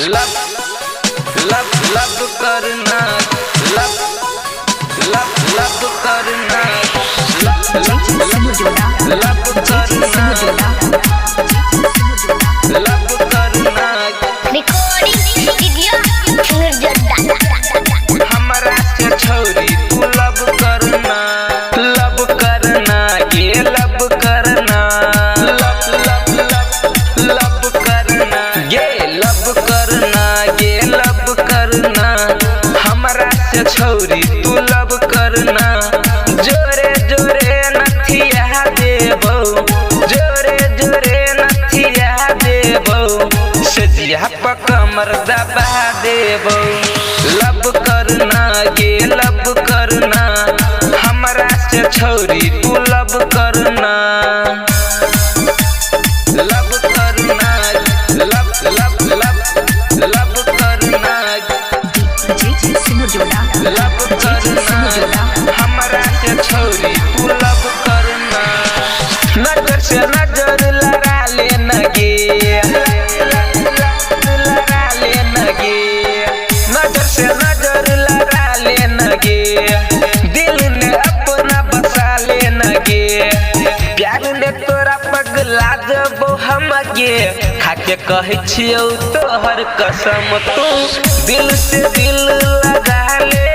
लब लब लब करना लब लब लब करना लब लब करना लब करना रिकॉर्डिंग वीडियो हमरा से छोरी तू लब करना ये लब करना लब लब लब लब करना ये लब करना ये लब करना हमरा से छोरी तू लब करना जोरे जोरे नथिया देबो जोरे जोरे नथिया देबो सजिया प कमर दबा देबो लब करना ये लब करना हमरा से छोरी तू लब करना लब करना लब लब लब लब करना लब करना हमरा से छोरी तू लब करना नजर से नजर लड़ा लेना गे लड़ा लेना गे नजर से नजर लड़ा लेना गे दिल ने अपना बसा लेना गे प्यार ने तोरा पगला जबो हम गे खाके कहे छियौ तोहर कसम तू दिल से दिल लगा ले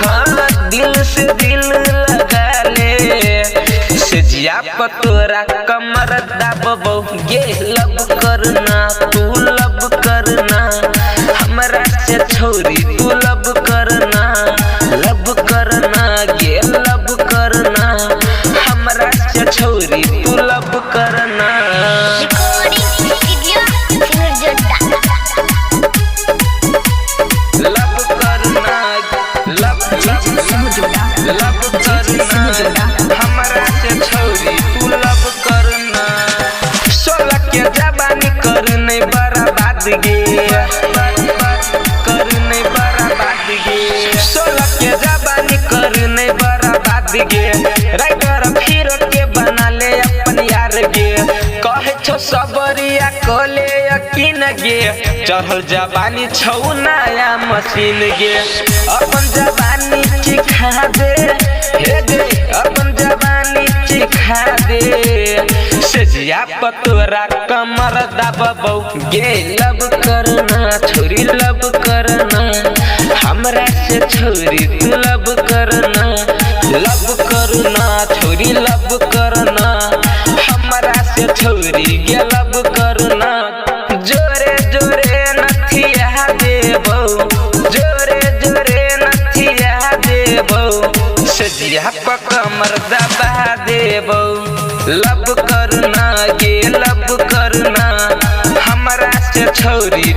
हाँ दिल से दिल लगा ले सजिया प तोरा कमर दबबो गे लब करना तू लब करना हमरा से छोरी तू लब करना गे लब करना हमरा से छोरी तू लब करना रिकॉर्डिंग वीडियो लब करना लब लब करना हमरा से छोरी तू लब करना 16 के जवानी करने बर्बाद गे करने बर्बाद गे 16 के जवानी करने बर्बाद गे राइटर फिर के बना ले अपन यार गे कहे छो सबरिया कोले यकीन गे चढ़ल जवानी छौ नया मशीन गे अपन जवानी चिखा दे हे गे अपन जवानी चिखा दे सजिया प तोरा कमर दबबो गे लब करना छोरी लब करना हमरा से छोरी तू लब करना छोरी लब करना हमरा से छोरी गे लब करना जोरे जोरे नथिया देबो जोरे जोरे नथिया देबो सजिया प कमर दबा देबो लब करना ये लब करना हमरा से छोरी